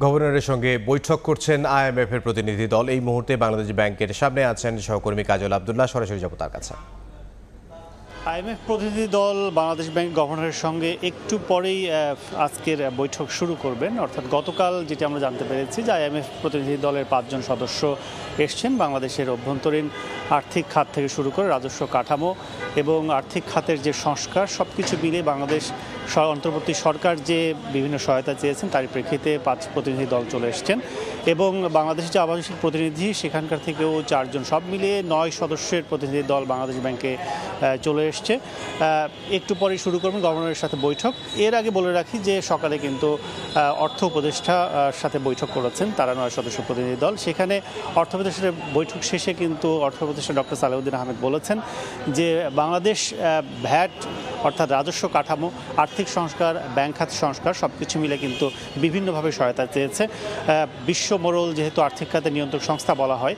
গভর্নরের সঙ্গে বৈঠক করছেন আইএমএফ এর প্রতিনিধি দল। এই মুহূর্তে বাংলাদেশ ব্যাংকের সামনে আছেন সহকর্মী কাজল আব্দুল্লাহ। সরাসরি যাব তার কাছে। আইএমএফ প্রতিনিধি দল বাংলাদেশ ব্যাংক গভর্নরের সঙ্গে একটু পরেই আজকের বৈঠক শুরু করবেন। অর্থাৎ গতকাল যেটি আমরা জানতে পেরেছি যে আইএমএফ প্রতিনিধি দলের 5 জন সদস্য এসছেন। বাংলাদেশের অভ্যন্তরীণ আর্থিক খাত থেকে শুরু করে রাজস্ব কাঠামো এবং আর্থিক খাতের যে সংস্কার সব কিছু মিলে বাংলাদেশ অন্তর্বর্তী সরকার যে বিভিন্ন সহায়তা চেয়েছেন তারই প্রেক্ষিতে 5 প্রতিনিধি দল চলে এসছেন এবং বাংলাদেশের যে আবাসিক প্রতিনিধি সেখানকার থেকেও 4 জন, সব মিলিয়ে 9 সদস্যের প্রতিনিধি দল বাংলাদেশ ব্যাংকে চলে এসছে। একটু পরেই শুরু করবেন গভর্নরের সাথে বৈঠক। এর আগে বলে রাখি যে সকালে কিন্তু অর্থ উপদেষ্টার সাথে বৈঠক করেছেন তারা 9 সদস্য প্রতিনিধি দল। সেখানে অর্থ উপদেষ্টার বৈঠক শেষে কিন্তু অর্থ উপদেষ্টা ডক্টর সালেউদ্দিন আহমেদ বলেছেন যে বাংলাদেশ ভ্যাট অর্থাৎ রাজস্ব কাঠামো, আর্থিক সংস্কার, ব্যাংক খাত সংস্কার সব কিছু মিলে কিন্তু বিভিন্নভাবে সহায়তা চেয়েছে। বিশ্ব মোড়ল যেহেতু আর্থিক খাতের নিয়ন্ত্রক সংস্থা বলা হয়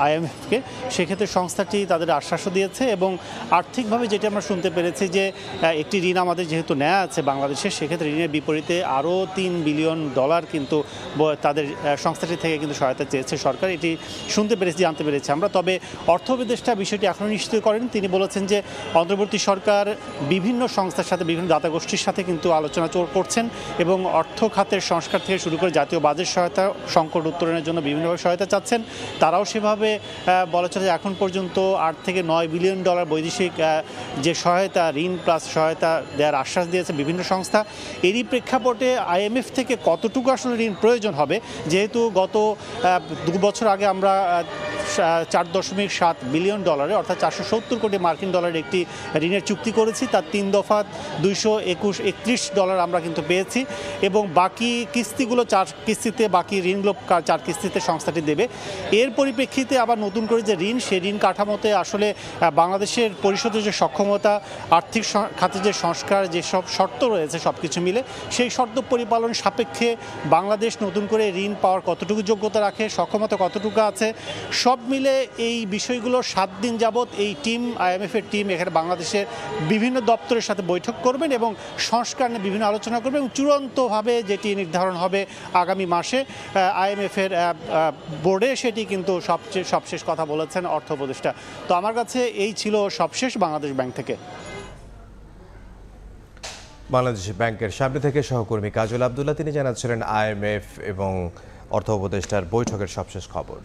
আইএমএফকে, সেক্ষেত্রে সংস্থাটি তাদের আশ্বাসও দিয়েছে এবং আর্থিকভাবে যেটি আমরা শুনতে পেরেছি যে একটি ঋণ আমাদের যেহেতু নেওয়া আছে বাংলাদেশের, সেক্ষেত্রে ঋণের বিপরীতে আরও $3 বিলিয়ন কিন্তু তাদের সংস্থাটি থেকে কিন্তু সহায়তা চেয়েছে সরকার। এটি শুনতে পেরেছি, জানতে পেরেছি আমরা। তবে অর্থ উপদেষ্টা বিষয়টি এখনও নিশ্চিত করেন। তিনি বলেছেন যে অন্তর্বর্তী সরকার বিভিন্ন সংস্থার সাথে, বিভিন্ন দাতা গোষ্ঠীর সাথে কিন্তু আলোচনা করছেন এবং অর্থ খাতের সংস্কার থেকে শুরু করে জাতীয় বাজেট সহায়তা, সংকট উত্তরণের জন্য বিভিন্নভাবে সহায়তা চাচ্ছেন। তারাও সেভাবে বলা চলে এখন পর্যন্ত $8 থেকে $9 বিলিয়ন বৈদেশিক যে সহায়তা, ঋণ প্লাস সহায়তা দেওয়ার আশ্বাস দিয়েছে বিভিন্ন সংস্থা। এরই প্রেক্ষাপটে আইএমএফ থেকে কতটুকু আসলে ঋণ প্রয়োজন হবে, যেহেতু গত 2 বছর আগে আমরা $4.7 বিলিয়ন অর্থাৎ $470 কোটি মার্কিন ডলারের একটি ঋণের চুক্তি করেছি। তার 3 দফা $231 আমরা কিন্তু পেয়েছি এবং বাকি কিস্তিগুলো 4 কিস্তিতে, বাকি ঋণগুলো 4 কিস্তিতে সংস্থাটি দেবে। এর পরিপ্রেক্ষিতে আবার নতুন করে যে ঋণ, সেই ঋণ কাঠামোতে আসলে বাংলাদেশের পরিশোধের যে সক্ষমতা, আর্থিক খাতের যে সংস্কার, যেসব শর্ত রয়েছে সব কিছু মিলে সেই শর্ত পরিপালন সাপেক্ষে বাংলাদেশ নতুন করে ঋণ পাওয়ার কতটুকু যোগ্যতা রাখে, সক্ষমতা কতটুকু আছে, সব মিলে এই বিষয়গুলো 7 দিন যাবৎ এই টিম, আইএমএফের টিম এখানে বাংলাদেশের বিভিন্ন দপ্তরের সাথে বৈঠক করবেন এবং সংস্কার নিয়ে বিভিন্ন আলোচনা করবেন এবং চূড়ান্তভাবে যেটি নির্ধারণ হবে আগামী মাসে আইএমএফের বোর্ডে, সেটি কিন্তু সবশেষ কথা বলেছেন অর্থ উপদেষ্টা। তো আমার কাছে এই ছিল সবশেষ বাংলাদেশ ব্যাংক থেকে। বাংলাদেশ ব্যাংকের সামনে থেকে সহকর্মী কাজল আব্দুল্লাহ তিনি জানাচ্ছিলেন আইএমএফ এবং অর্থ উপদেষ্টার বৈঠকের সবশেষ খবর।